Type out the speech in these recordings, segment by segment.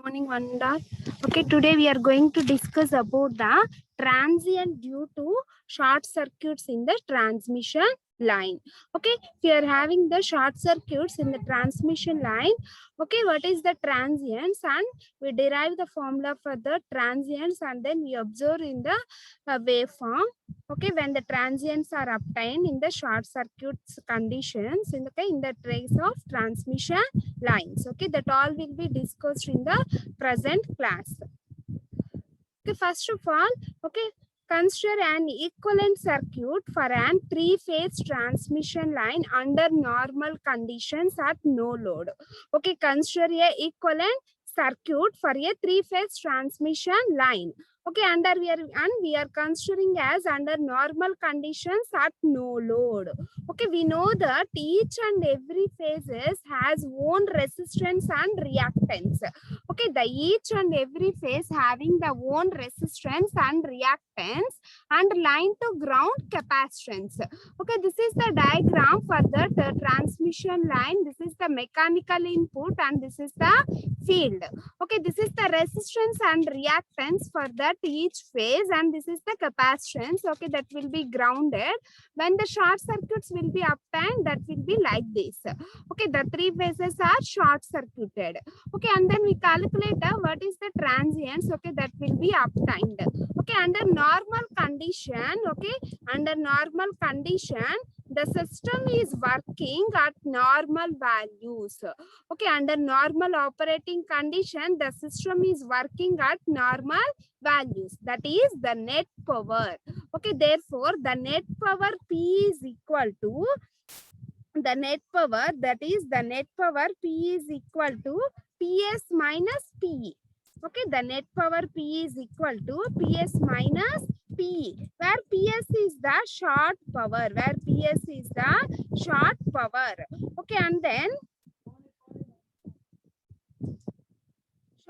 Morning, Vanda. Okay, today we are going to discuss about the transient due to short circuits in the transmission line. Okay, we are having the short circuits in the transmission line. Okay, what is the transients? And we derive the formula for the transients and then we observe in the waveform. Okay, when the transients are obtained in the short circuits conditions in the trace of transmission lines. Okay, that all will be discussed in the present class. Okay, first of all, okay, consider an equivalent circuit for an three-phase transmission line under normal conditions at no load. Okay, consider a equivalent circuit for a three-phase transmission line. Okay, we are considering as under normal conditions at no load. Okay, we know that each and every phases has own resistance and reactance. Okay, the each and every phase having the own resistance and reactance and line to ground capacitance. Okay, this is the diagram for the transmission line. This is the mechanical input and this is the field. Okay, this is the resistance and reactance for that each phase and this is the capacitance. Okay, that will be grounded. When the short circuits will be obtained, that will be like this. Okay, the three phases are short circuited. Okay, and then we calculate what is the transients. Okay, that will be obtained. Okay, under normal condition, okay, under normal condition, the system is working at normal values. Okay, under normal operating condition, the system is working at normal values. That is the net power. Okay, therefore, the net power P is equal to the net power, that is the net power P is equal to PS minus PE. Okay, the net power P is equal to PS minus PE, where PS is the short power, where PS is the short power. Okay, and then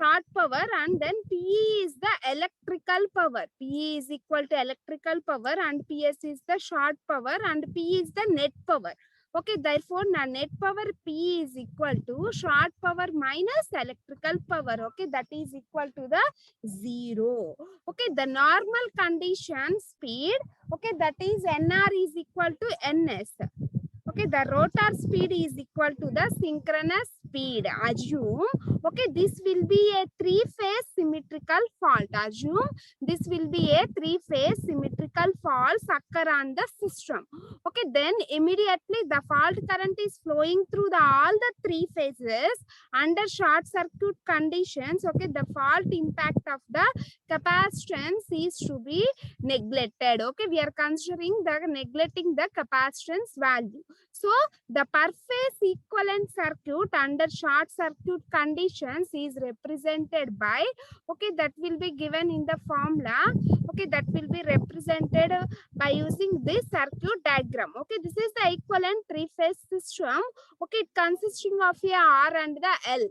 short power and then PE is the electrical power. PE is equal to electrical power and PS is the short power and P is the net power. Okay, therefore, net power P is equal to short power minus electrical power. Okay, that is equal to the 0. Okay, the normal condition speed, okay, that is NR is equal to NS. Okay, the rotor speed is equal to the synchronous speed. Assume, okay, this will be a three-phase symmetrical fault. Assume this will be a three-phase symmetrical fault occur on the system. Okay, then immediately the fault current is flowing through all the three phases under short circuit conditions. Okay, the fault impact of the capacitance is to be neglected. Okay, we are considering the neglecting the capacitance value. So the per phase equivalent circuit under short circuit conditions is represented by, okay, that will be given in the formula. Okay, that will be represented by using this circuit diagram. Okay, this is the equivalent three-phase system. Okay, it consisting of a R and the L.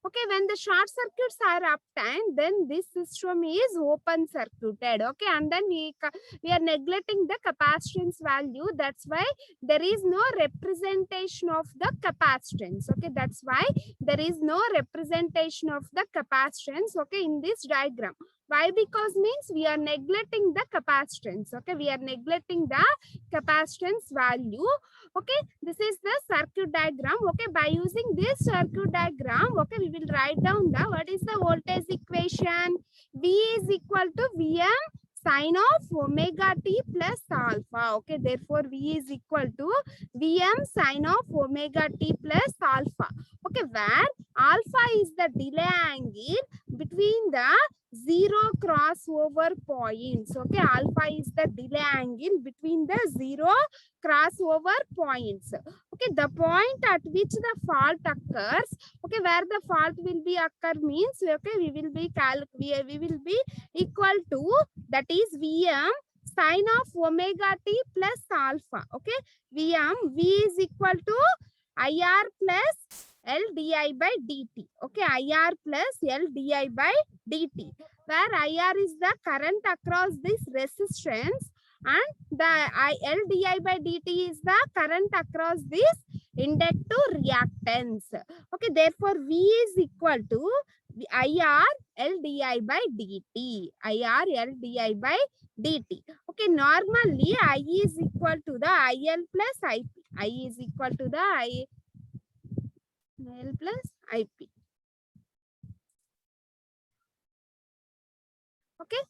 Okay, when the short circuits are obtained, then this system is open circuited. Okay, and then we are neglecting the capacitance value. That's why there is no representation of the capacitance. Okay, that's why there is no representation of the capacitance. Okay, in this diagram. Why? Because means we are neglecting the capacitance. Okay, we are neglecting the capacitance value. Okay, this is the circuit diagram. Okay, by using this circuit diagram, okay, we will write down the what is the voltage equation. V is equal to Vm sine of omega t plus alpha. Okay, therefore V is equal to Vm sine of omega t plus alpha. Okay, where alpha is the delay angle between the zero crossover points. Okay, alpha is the delay angle between the zero crossover points. Okay, the point at which the fault occurs. Okay, where the fault will be occur means, okay, we will be equal to, that is Vm sine of omega t plus alpha. Okay, V is equal to IR plus L di by dt. Okay, IR plus L di by dt, where IR is the current across this resistance and the L di by dt is the current across this inductive reactance. Okay, therefore V is equal to IR L di by dt. IR L di by dt. Okay, normally I is equal to the IL plus IP. I is equal to the IL plus IP. Okay.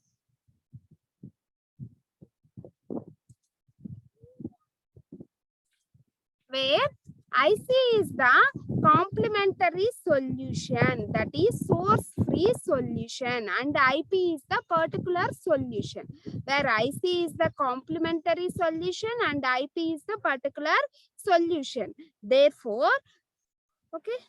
Where IC is the complementary solution, that is source free solution, and IP is the particular solution. Where IC is the complementary solution and IP is the particular solution. Therefore, okay,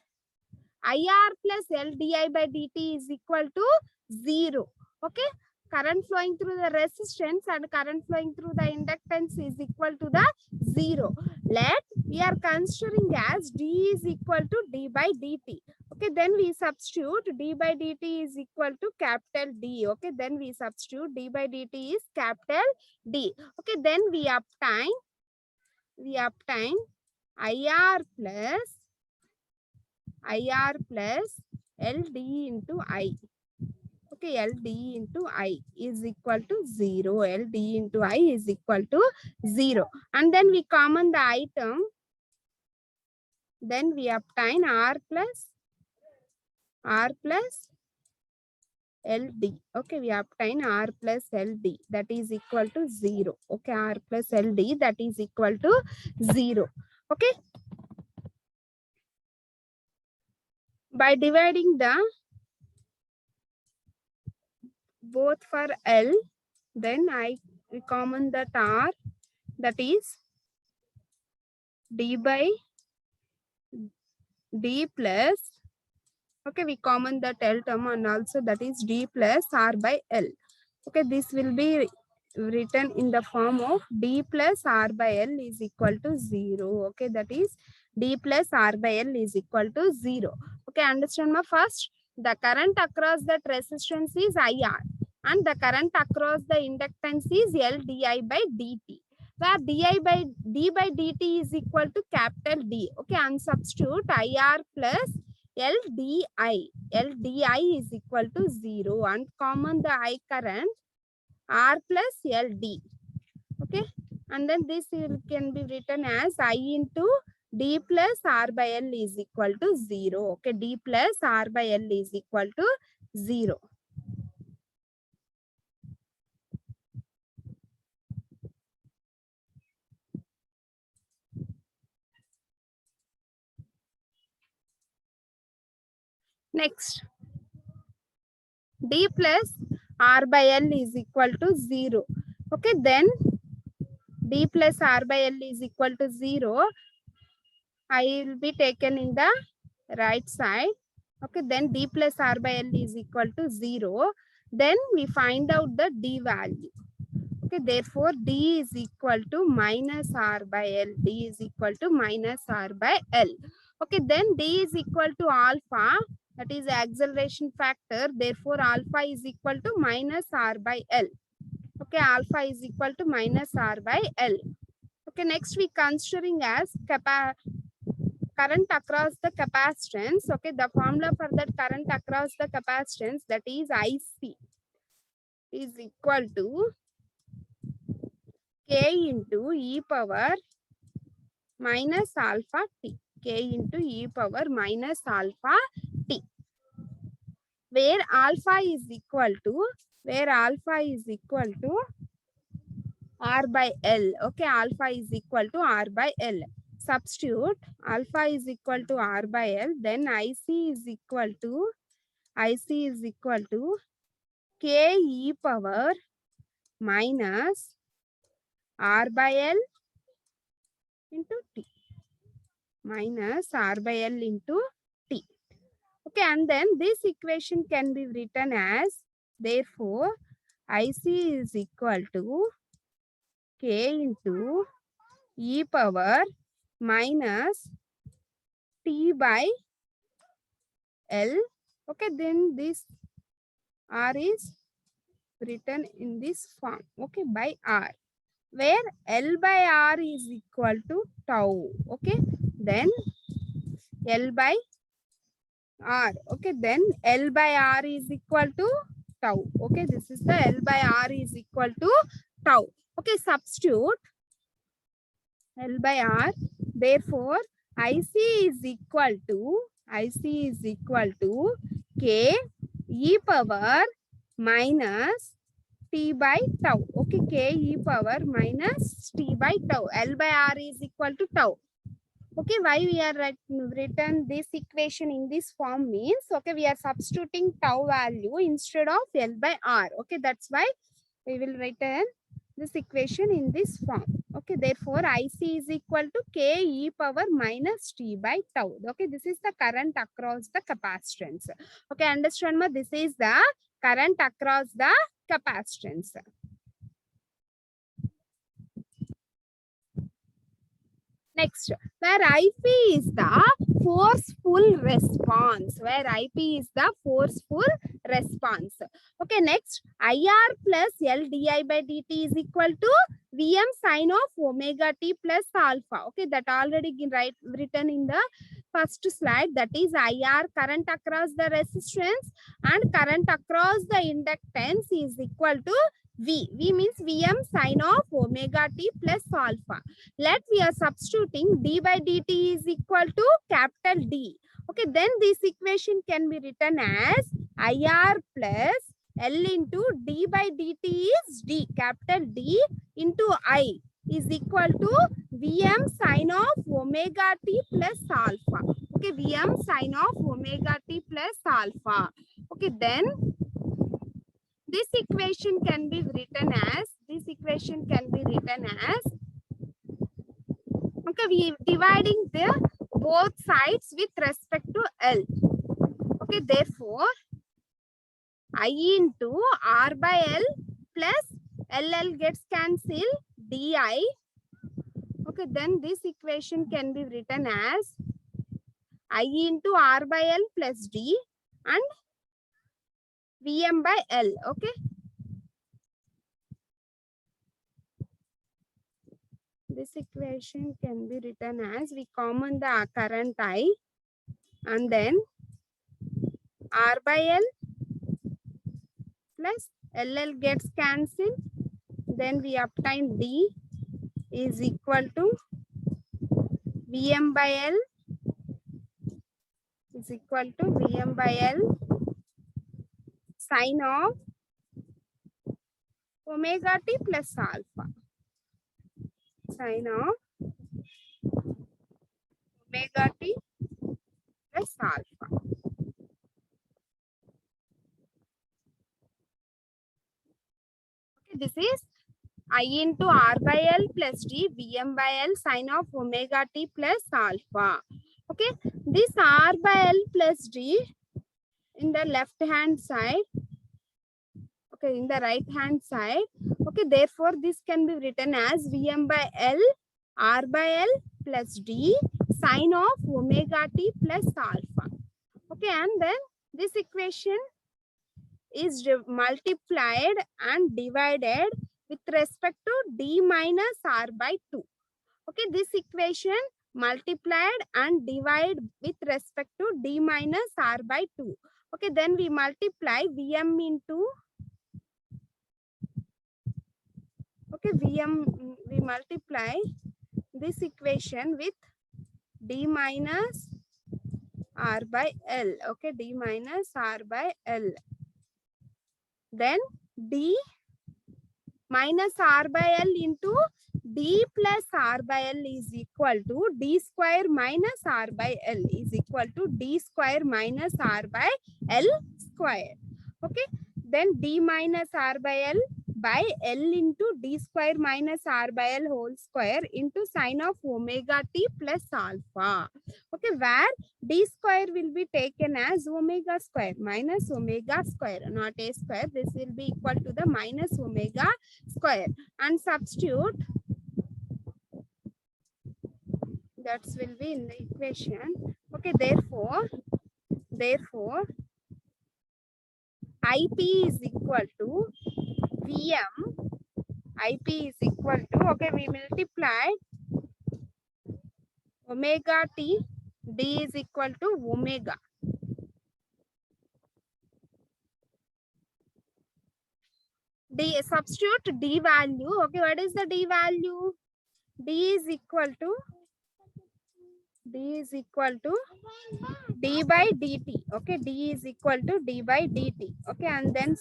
IR plus LDI by dt is equal to 0. Okay, current flowing through the resistance and current flowing through the inductance is equal to the 0. Let we are considering as d is equal to d by dt. Okay, then we substitute d by dt is equal to capital D. Okay, then we substitute d by dt is capital D. Okay, then we obtain IR plus LD into I. Okay, LD into I is equal to 0. LD into I is equal to 0. And then we common the item. Then we obtain R plus LD. Okay, we obtain R plus LD, that is equal to 0. Okay, R plus LD, that is equal to 0. Okay. By dividing the both for L, then we common that R, that is D by D plus, okay, we common that L term and also that is D plus R by L. Okay, this will be written in the form of D plus R by L is equal to 0. Okay, that is D plus R by L is equal to 0. Okay, understand my first? The current across that resistance is IR and the current across the inductance is L di by dt. Where D by dt is equal to capital D. Okay, and substitute IR plus LDI. LDI is equal to 0 and common the I current R plus LD. Okay, and then this can be written as I into D plus R by L is equal to 0. Okay, D plus R by L is equal to 0. Next, D plus R by L is equal to 0. Okay, then D plus R by L is equal to 0. I will be taken in the right side. Okay, then D plus R by L is equal to 0. Then we find out the D value. Okay, therefore D is equal to minus R by L. D is equal to minus R by L. Okay, then D is equal to alpha, that is acceleration factor. Therefore, alpha is equal to minus R by L. Okay, alpha is equal to minus R by L. Okay, next we considering as current across the capacitance. Okay, the formula for that current across the capacitance, that is IC, is equal to K into e power minus alpha t. K into e power minus alpha t. Where alpha is equal to R by L. Okay, alpha is equal to R by L. Substitute alpha is equal to R by L. Then IC is equal to K e power minus R by L into T. Minus R by L into T. Okay, and then this equation can be written as, therefore, IC is equal to K into e power minus T by L. Okay, then this R is written in this form. Okay, by R, where L by R is equal to tau. Okay, then L by R. Okay, then L by R is equal to tau. Okay, this is the L by R is equal to tau. Okay, substitute L by R. Therefore, IC is equal to K e power minus T by tau. Okay, K e power minus T by tau. L by R is equal to tau. Okay, why we are written this equation in this form means, okay, we are substituting tau value instead of L by R. Okay, that's why we will written this equation in this form. Okay, therefore IC is equal to K e power minus T by tau. Okay, this is the current across the capacitance. Okay, understand ma? This is the current across the capacitance. Next, where IP is the forceful response. Where IP is the forceful response. Okay, next, IR plus LDI by dt is equal to Vm sine of omega t plus alpha. Okay, that already written in the first slide. That is IR, current across the resistance, and current across the inductance is equal to V. V means Vm sine of omega t plus alpha. Let we are substituting d by dt is equal to capital D. Okay, then this equation can be written as IR plus L into d by dt is D, capital D into I is equal to Vm sine of omega t plus alpha. Okay, Vm sine of omega t plus alpha. Okay, then this equation can be written as, okay, we dividing the both sides with respect to L. Okay, therefore I into R by L plus LL gets cancelled di. Okay, then this equation can be written as I into R by L plus D and Vm by L. Okay, this equation can be written as, we common the current I and then R by L plus LL gets cancelled, then we obtain D is equal to Vm by L is equal to Vm by L sine of omega t plus alpha. Sine of omega t plus alpha. Okay, this is I into R by L plus D Vm by L sine of omega t plus alpha. Okay, this R by L plus D in the left hand side, okay, in the right hand side. Okay, therefore this can be written as Vm by L R by L plus D sine of omega t plus alpha. Okay, and then this equation is multiplied and divided with respect to D minus R by 2. Okay, this equation multiplied and divide with respect to D minus R by 2. Okay, then we multiply Vm into, okay, Vm, we multiply this equation with D minus R by L. Okay, D minus R by L. Then D minus R by L into D plus R by L is equal to D square minus R by L is equal to D square minus R by L square. Okay, then D minus R by L by L into D square minus R by L whole square into sine of omega t plus alpha. Okay, where D square will be taken as omega square minus omega square, not a square. This will be equal to the minus omega square, and substitute, that will be in the equation. Okay, therefore IP is equal to Vm. IP is equal to, okay, we multiply omega t, D is equal to omega. D, substitute D value. Okay, what is the D value? D is equal to D by dt. Okay, D is equal to D by dt. Okay, and then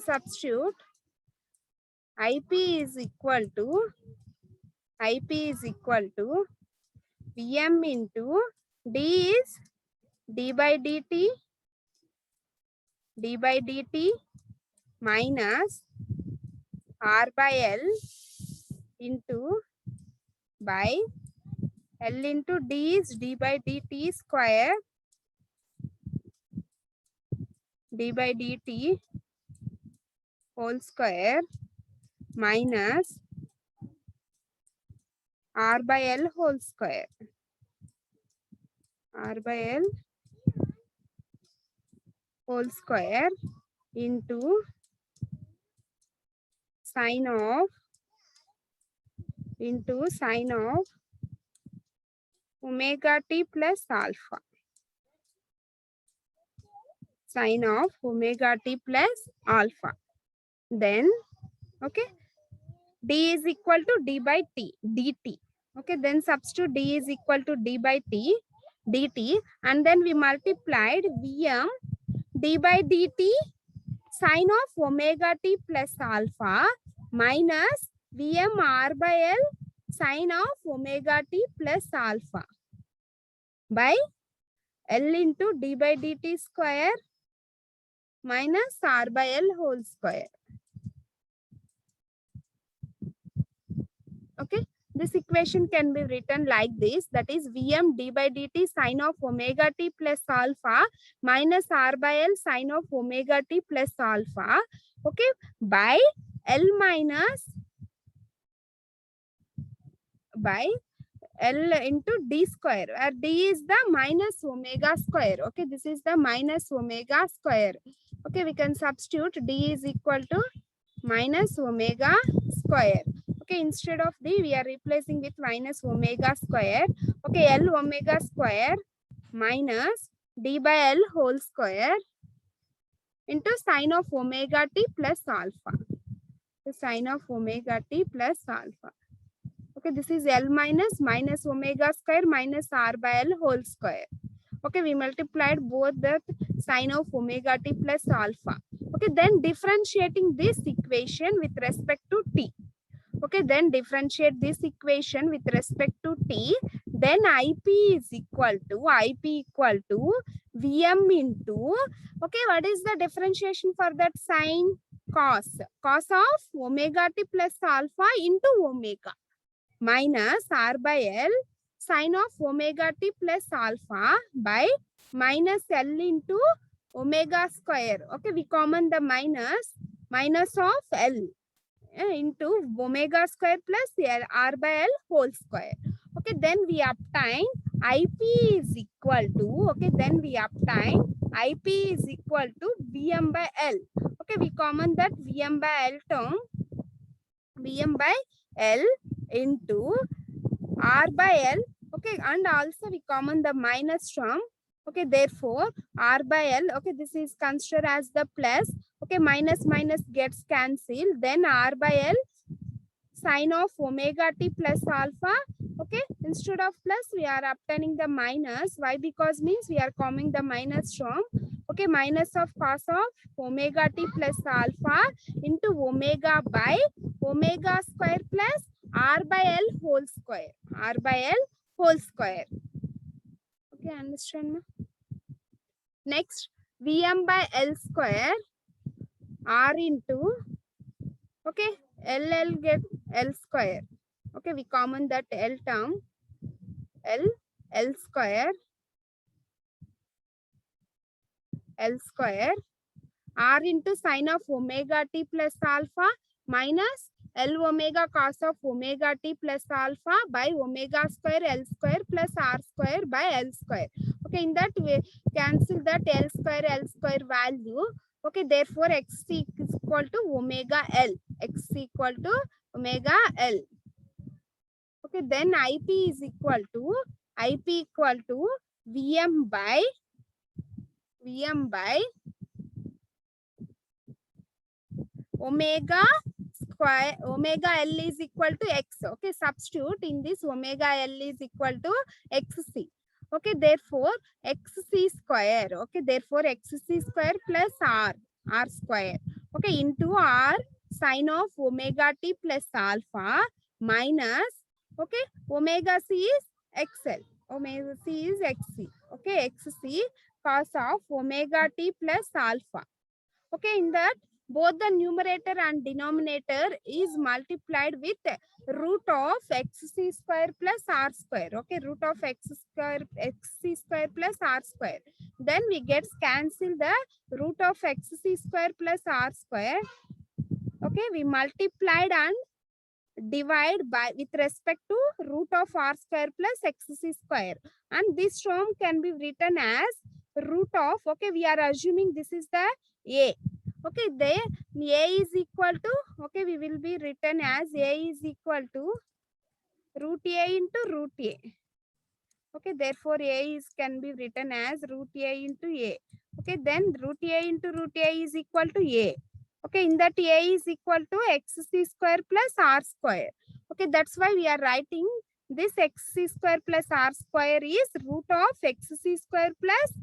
substitute IP is equal to Vm into D is D by dt minus R by L into by L into D is D by dt square D by dt whole square minus R by L whole square. R by L whole square into sine of omega t plus alpha. Sine of omega t plus alpha. Then, okay, d is equal to d by t dt. Okay, then substitute d is equal to d by t dt, and then we multiplied Vm d by dt sine of omega t plus alpha minus Vm R by L sine of omega t plus alpha by L into d by dt square minus R by L whole square. Okay, this equation can be written like this, that is Vm d by dt sine of omega t plus alpha minus R by L sine of omega t plus alpha, okay, by L minus by L into d square, where d is the minus omega square. Okay, this is the minus omega square. Okay, we can substitute d is equal to minus omega square. Okay, instead of d, we are replacing with minus omega square. Okay, L omega square minus d by L whole square into sine of omega t plus alpha. The sine of omega t plus alpha. Okay, this is L minus omega square minus R by L whole square. Okay, we multiplied both the sine of omega t plus alpha. Okay, then differentiating this equation with respect to t. Okay, then differentiate this equation with respect to t. Then IP is equal to Vm into, okay, what is the differentiation for that sign? Cos of omega t plus alpha into omega minus R by L sine of omega t plus alpha by minus L into omega square. Okay, we common the minus of L into omega square plus L, R by L whole square. Okay, then we obtain IP is equal to, okay, then we obtain IP is equal to Vm by L. Okay, we common that Vm by L term, Vm by L into R by L. Okay, and also we common the minus term. Okay, therefore R by L, okay, this is considered as the plus. Okay, minus gets cancelled. Then R by L sine of omega t plus alpha. Okay, instead of plus we are obtaining the minus. Why? Because means we are coming the minus term. Okay, minus of cos of omega t plus alpha into omega by omega square plus R by L whole square. R by L whole square. Okay, understand? Next, Vm by L square R into, okay, L get L square. Okay, we common that L term, L square R into sine of omega t plus alpha minus L omega cos of omega t plus alpha by omega square L square plus R square by L square. Okay, in that way, cancel that L square value. Okay, therefore x is equal to omega L. X is equal to omega L. Okay, then IP is equal to Vm by omega square, omega L is equal to X. Okay, substitute in this omega L is equal to XC. Okay, therefore XC square. Okay, therefore XC square plus R square. Okay, into R sine of omega T plus alpha minus, okay, omega C is XL. Omega C is XC. Okay, XC cos of omega T plus alpha. Okay, in that both the numerator and denominator is multiplied with root of xc square plus r square. Okay, root of xc square plus r square. Then we get cancel the root of xc square plus r square. Okay, we multiplied and divide by with respect to root of r square plus xc square, and this term can be written as root of, okay, we are assuming this is the a. Okay, there a is equal to, okay, we will be written as a is equal to root a into root a. Okay, therefore a is can be written as root a into a. Okay, then root a into root a is equal to a. Okay, in that a is equal to xc square plus r square. Okay, that's why we are writing this xc square plus r square is root of xc square plus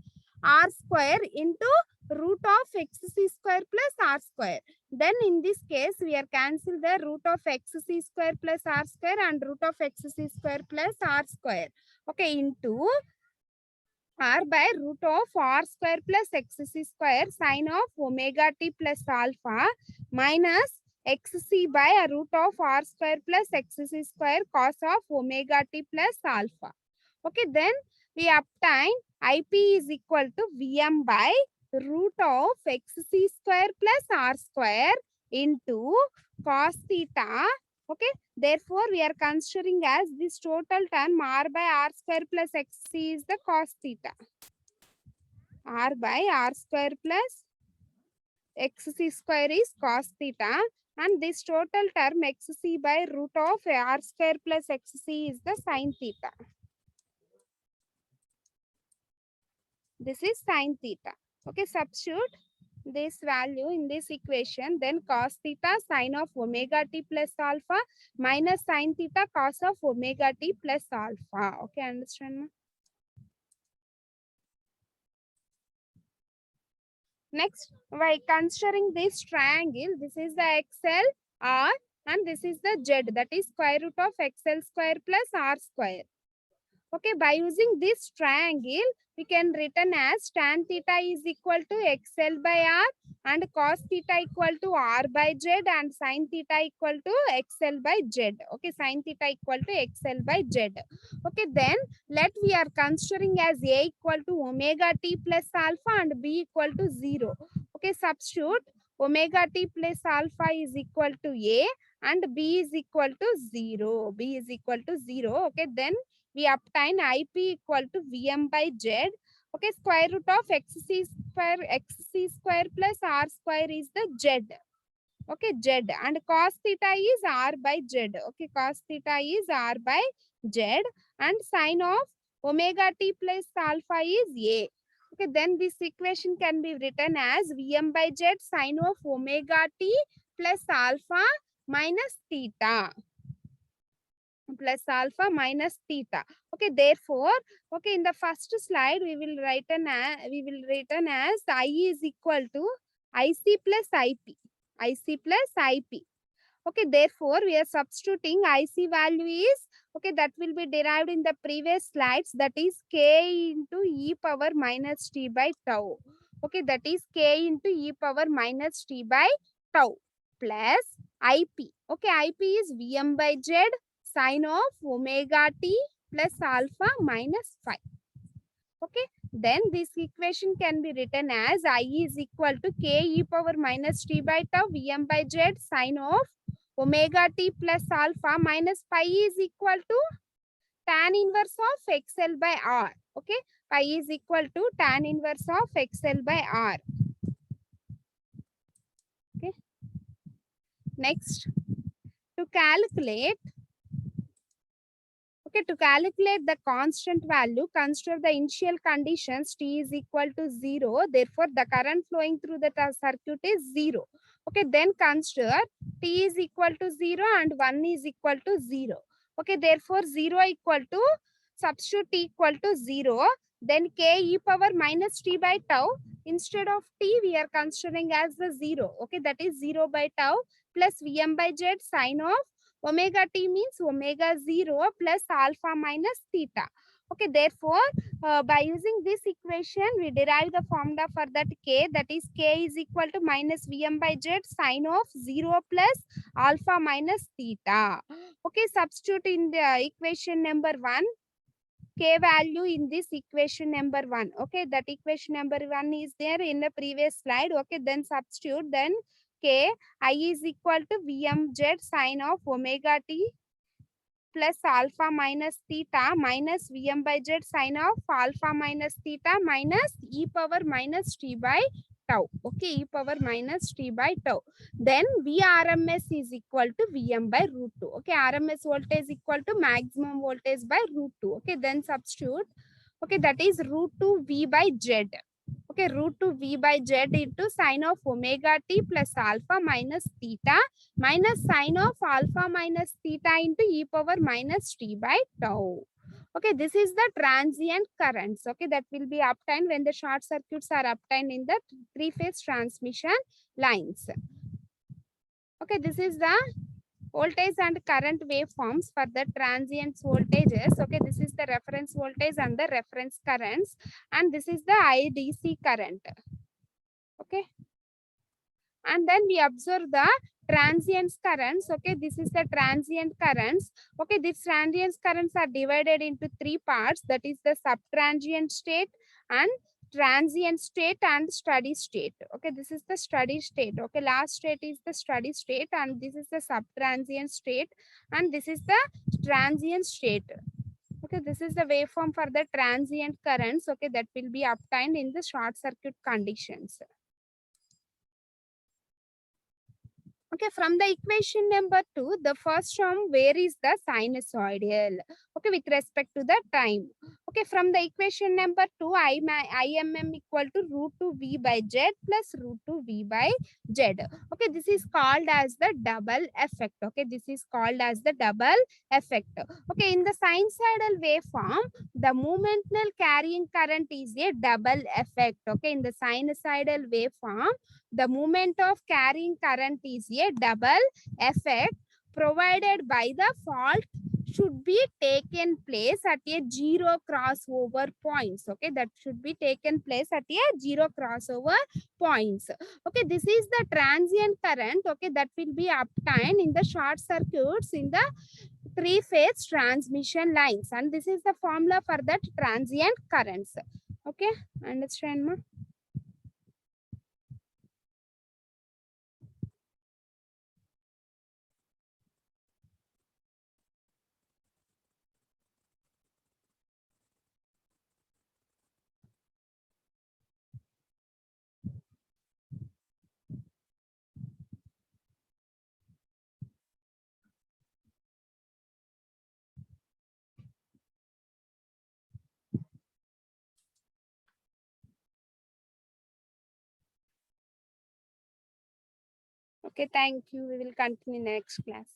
r square into root of xc square plus r square. Then in this case, we are cancel the root of xc square plus r square and root of xc square plus r square. Okay, into r by root of r square plus xc square sine of omega t plus alpha minus xc by a root of r square plus xc square cos of omega t plus alpha. Okay, then we obtain ip is equal to vm by root of xc square plus r square into cos theta. Okay, therefore we are considering as this total term r by r square plus xc is the cos theta. R by r square plus xc square is cos theta, and this total term xc by root of r square plus xc is the sin theta. This is sin theta. Okay, substitute this value in this equation, then cos theta sine of omega t plus alpha minus sin theta cos of omega t plus alpha. Okay, understand? Next, by considering this triangle, this is the XL, R, and this is the Z, that is square root of XL square plus R square. Okay, by using this triangle, we can written as tan theta is equal to XL by R and cos theta equal to R by Z and sin theta equal to XL by Z. Okay, sin theta equal to XL by Z. Okay, then let we are considering as A equal to omega t plus alpha and B equal to 0. Okay, substitute omega t plus alpha is equal to A and B is equal to 0. B is equal to 0. Okay, then we obtain IP equal to Vm by Z. Okay, square root of xc square plus r square is the Z. Okay, Z, and cos theta is r by Z. Okay, cos theta is r by Z, and sine of omega t plus alpha is A. Okay, then this equation can be written as Vm by Z sine of omega t plus alpha minus theta. Plus alpha minus theta. Okay, therefore, okay, in the first slide we will written as I is equal to IC plus IP. IC plus IP. Okay, therefore we are substituting IC value is, okay, that will be derived in the previous slides, that is k into e power minus t by tau. Okay, that is k into e power minus t by tau plus IP. Okay, IP is Vm by Z sine of omega t plus alpha minus phi. Okay, then this equation can be written as I is equal to k e power minus t by tau Vm by Z sine of omega t plus alpha minus pi is equal to tan inverse of XL by R. Okay, pi is equal to tan inverse of XL by R. Okay, next, to calculate, okay, to calculate the constant value, consider the initial conditions t is equal to 0. Therefore, the current flowing through the circuit is 0. Okay, then consider t is equal to 0 and 1 is equal to 0. Okay, therefore 0 equal to, substitute t equal to 0, then k e power minus t by tau. Instead of t, we are considering as the 0. Okay, that is 0 by tau plus Vm by z sine of omega t, means omega 0 plus alpha minus theta. Okay, therefore, by using this equation, we derive the formula for that k, that is k is equal to minus Vm by z sine of 0 plus alpha minus theta. Okay, substitute in the equation number 1, k value in this equation number 1. Okay, that equation number 1 is there in the previous slide. Okay, then substitute, then k I is equal to Vm z sine of omega t plus alpha minus theta minus Vm by z sine of alpha minus theta minus e power minus t by tau. Okay, e power minus t by tau. Then Vrms is equal to Vm by root 2. Okay, RMS voltage equal to maximum voltage by root 2. Okay, then substitute. Okay, that is root 2 V by Z. Okay, root 2 V by Z into sine of omega t plus alpha minus theta minus sine of alpha minus theta into e power minus t by tau. Okay, this is the transient currents. Okay, that will be obtained when the short circuits are obtained in the three-phase transmission lines. Okay, this is the voltage and current waveforms for the transient voltages. Okay, this is the reference voltage and the reference currents, and this is the IDC current. Okay, and then we observe the transient currents. Okay, this is the transient currents. Okay, these transient currents are divided into three parts, that is the subtransient state and transient state and steady state. Okay, this is the steady state. Okay, last state is the steady state and this is the subtransient state and this is the transient state. Okay, this is the waveform for the transient currents. Okay, that will be obtained in the short circuit conditions. Okay, from the equation number 2, the first term, where is the sinusoidal? Okay, with respect to the time. Okay, from the equation number 2, IMM equal to root 2 V by Z plus root 2 V by Z. Okay, this is called as the double effect. Okay, this is called as the double effect. Okay, in the sinusoidal waveform, the momental carrying current is a double effect. Okay, in the sinusoidal waveform, the moment of carrying current is a double effect provided by the fault should be taken place at a zero crossover points. Okay, that should be taken place at a zero crossover points. Okay, this is the transient current. Okay, that will be obtained in the short circuits in the three-phase transmission lines, and this is the formula for that transient currents. Okay, understand, ma? Okay, thank you. We will continue next class.